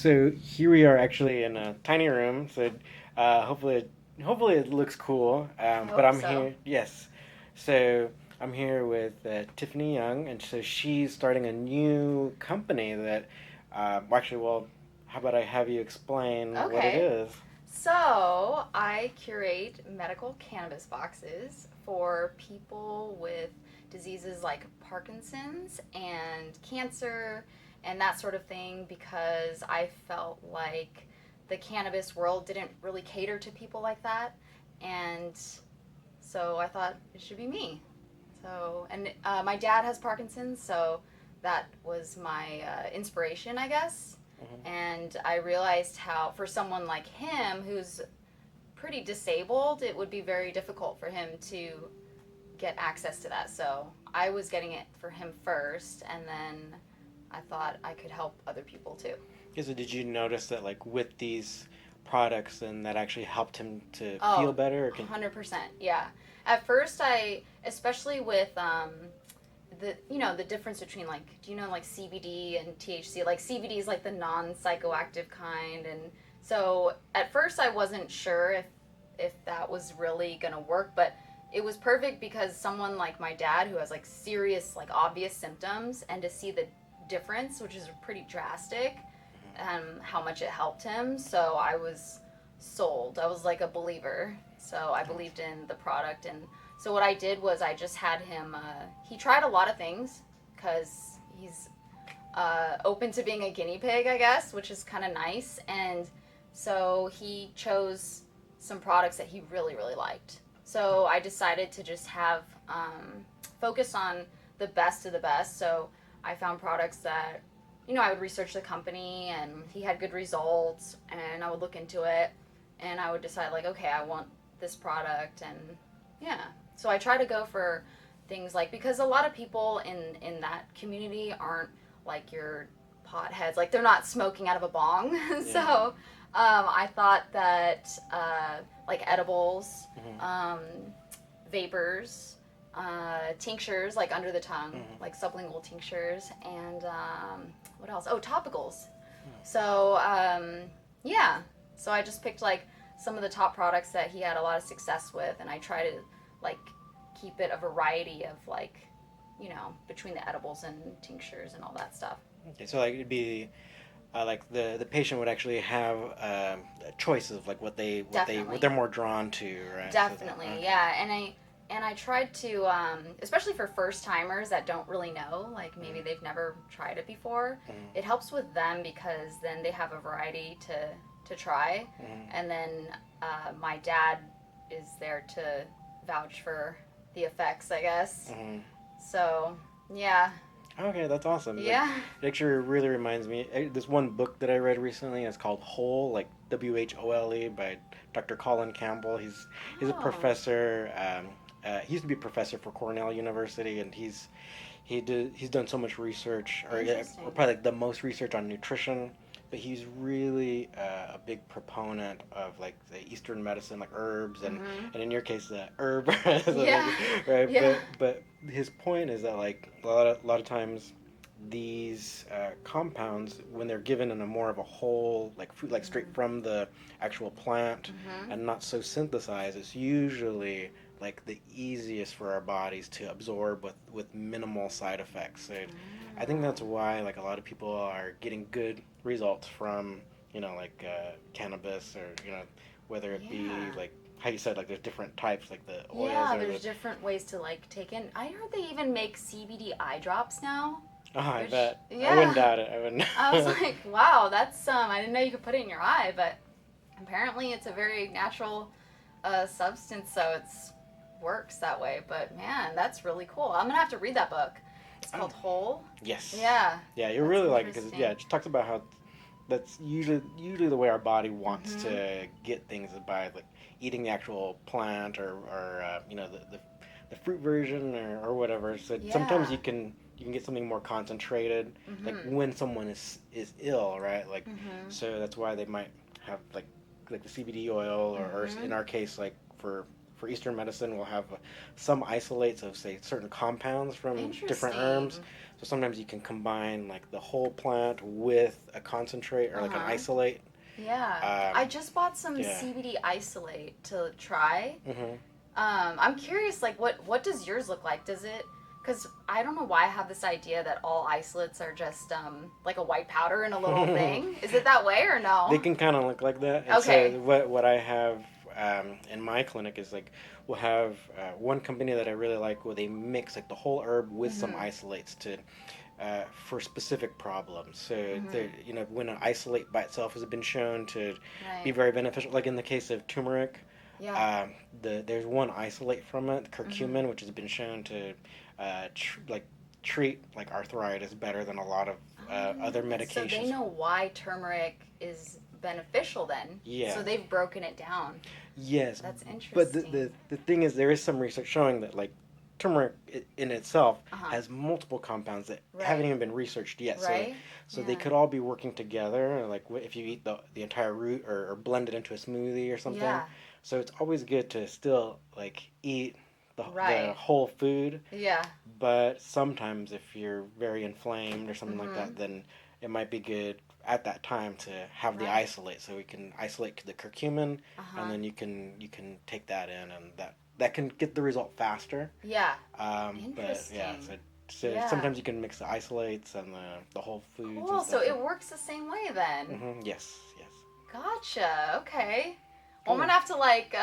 So here we are actually in a tiny room. So hopefully it looks cool. I But hope I'm so. here. Yes. So I'm here with Tiffany Young, and so she's starting a new company that. Well, how about I have you explain what it Okay. is? So, I curate medical cannabis boxes for people with diseases like Parkinson's and cancer and that sort of thing because I felt like the cannabis world didn't really cater to people like that. And so I thought it should be me. My dad has Parkinson's, so that was my inspiration, I guess. Hmm. And I realized how, for someone like him who's pretty disabled, it would be very difficult for him to get access to that. So I was getting it for him first, and then I thought I could help other people too. Yeah, so did you notice that like with these products, then that actually helped him to feel Oh, better? Or can 100%. Yeah. At first, especially with the difference between, like, do you know, like, CBD and THC? Like, CBD is like the non-psychoactive kind, and so at first I wasn't sure if that was really gonna work, but it was perfect because someone like my dad who has like serious, like, obvious symptoms, and to see the difference, which is pretty drastic, how much it helped him. So I was sold. I was like a believer. So I believed in the product. And so what I did was I just had him, he tried a lot of things because he's open to being a guinea pig, I guess, which is kind of nice. And so he chose some products that he really, really liked. So I decided to just have focus on the best of the best. So I found products that, I would research the company and he had good results, and I would look into it and I would decide, like, okay, I want this product. And yeah, so I try to go for things like, because a lot of people in that community aren't like your potheads, like they're not smoking out of a bong. So Yeah. I thought that like edibles, Hmm. um, vapors, tinctures like under the tongue, Hmm. like sublingual tinctures, and what else? Oh, topicals. So yeah, so I just picked like some of the top products that he had a lot of success with, and I try to like keep it a variety of, like, between the edibles and tinctures and all that stuff. Okay, so like it'd be like the patient would actually have choices of like what they're Definitely. more drawn to, right? So Definitely, okay. yeah. And I tried to, especially for first timers that don't really know, like maybe they've never tried it before. It Mm-hmm. helps with them because then they have a variety to try, Mm-hmm. and then my dad is there to vouch for the effects, I guess. Mm-hmm. So yeah, Okay, that's awesome. Like, yeah. it actually really reminds me. This one book that I read recently is called Whole, like WHOLE, by Dr. Colin Campbell. He's a Oh, professor. He used to be a professor for Cornell University, and he's done so much research, or yeah, or interesting. probably like the most research on nutrition. But he's really a big proponent of like the Eastern medicine, like herbs, Mhm. and in your case, the herb, so Yeah. like, right? Yeah. But his point is that like a lot of times these compounds, when they're given in a more of a whole like food, like straight from the actual plant Mhm. and not so synthesized, it's usually like the easiest for our bodies to absorb with minimal side effects. So I think that's Oh. why like a lot of people are getting good results from like cannabis, or whether it be Yeah. like how you said, like there's different types, like the oils Yeah, or there's the. different ways to, like, take in. I heard they even make CBD eye drops now, Oh, I which, bet. I wouldn't yeah. doubt it. I I was wouldn't. like, wow, that's I didn't know you could put it in your eye, but apparently it's a very natural substance, so it's works that way. But man, that's really cool. I'm gonna have to read that book. It's Oh, called Whole. yes. Yeah, Yeah, you that's really like it because yeah, interesting. it just talks about how that's usually the way our body wants Mm-hmm. to get things, is by like eating the actual plant, or the fruit version, or whatever. So sometimes Yeah. you can get something more concentrated, like Mm-hmm. when someone is ill, right? Like, Mm-hmm. so that's why they might have like the CBD oil, or Mm-hmm. in our case, like for Eastern medicine, we'll have some isolates of, say, certain compounds from different herbs. Interesting. So sometimes you can combine like the whole plant with a concentrate or like an Uh-huh. isolate. Yeah. I Um, just bought some yeah. CBD isolate to try. Hmm. I'm curious, like, what does yours look like? Does it? Because I don't know why I have this idea that all isolates are just like a white powder in a little thing. Is it that way or They no? can kind of look like that. And so Okay. what I have in my clinic is like we'll have one company that I really like where they mix like the whole herb with some Mhm. isolates to for specific problems. So Mhm. when an isolate by itself has been shown to be Right. very beneficial, like in the case of turmeric, Yeah. there's one isolate from it, Mhm. curcumin, which has been shown to like treat like arthritis better than a lot of other So they medications. know why turmeric is beneficial then. Yeah. So they've broken it down. Yes, That's but interesting. the thing is, there is some research showing that like turmeric in itself Uh huh. has multiple compounds that haven't Right. even been researched yet. Right. So they Yeah. could all be working together. Like if you eat the entire root or blend it into a smoothie or something. Yeah. So it's always good to still like eat the Right. whole food. Yeah. But sometimes if you're very inflamed or something like Mhm. that, then it might be good at that time to have the Right. isolate. So we can isolate the curcumin, Uh and huh. then you can take that in, and that can get the result faster. Yeah. But yeah, Interesting. so Yeah. sometimes you can mix the isolates and the whole foods and Cool. So stuff. it works the same way then. Yes, yes. Gotcha. Okay. Well, I'm Cool. gonna have to like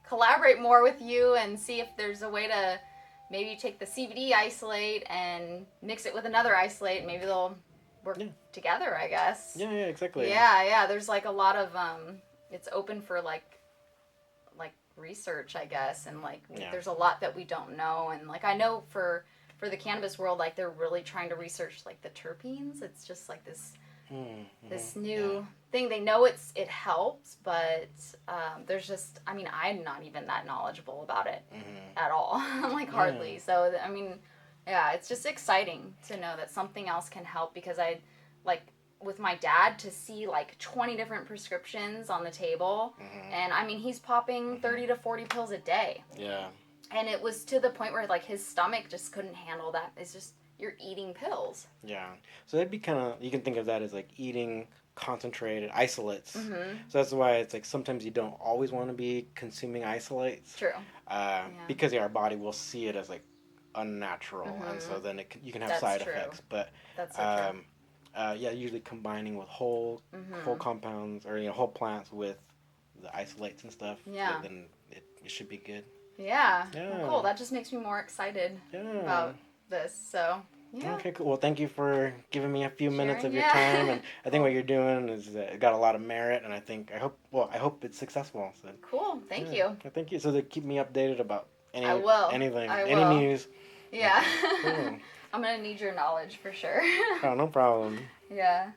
collaborate more with you and see if there's a way to maybe take the CBD isolate and mix it with another isolate. Maybe they'll work Yeah, together. I guess. yeah, exactly. Yeah. Yeah. There's like a lot of It's open for like research, I guess, and like Yeah. there's a lot that we don't know, and like I know for the cannabis world, like they're really trying to research like the terpenes. It's just like this Yeah. new thing. They know it helps, but there's just I mean I'm not even that knowledgeable about it Hmm. at all. Like Yeah. hardly. So I mean, yeah, it's just exciting to know that something else can help because I like with my dad to see like 20 different prescriptions on the table Hmm. and I mean he's popping Hmm. 30 to 40 pills a day Yeah. and it was to the point where like his stomach just couldn't handle that. It's just you're eating pills. Yeah. So that'd be kind of, you can think of that as like eating concentrated isolates. Mm-hmm. So that's why it's like sometimes you don't always want to be consuming isolates True. Yeah. because yeah, our body will see it as like unnatural, and so Mm-hmm. then you can have That's side true. effects. But That's so true. um, yeah, usually combining with whole Mm-hmm. compounds or whole plants with the isolates and stuff, Yeah. then it should be good. Yeah. Well, Yeah. cool. That just makes me more excited Yeah. about this. So, yeah. Okay, cool. Well, thank you for giving me a few minutes Sharing. of your time, Yeah. and I think Cool. what you're doing is got a lot of merit, and I hope it's successful. So, Cool. Thank yeah, you. thank you. So to keep me updated about I will. anything, I any will. news. Yeah. Okay, cool. I'm going to need your knowledge for sure. Oh, no problem. Yeah.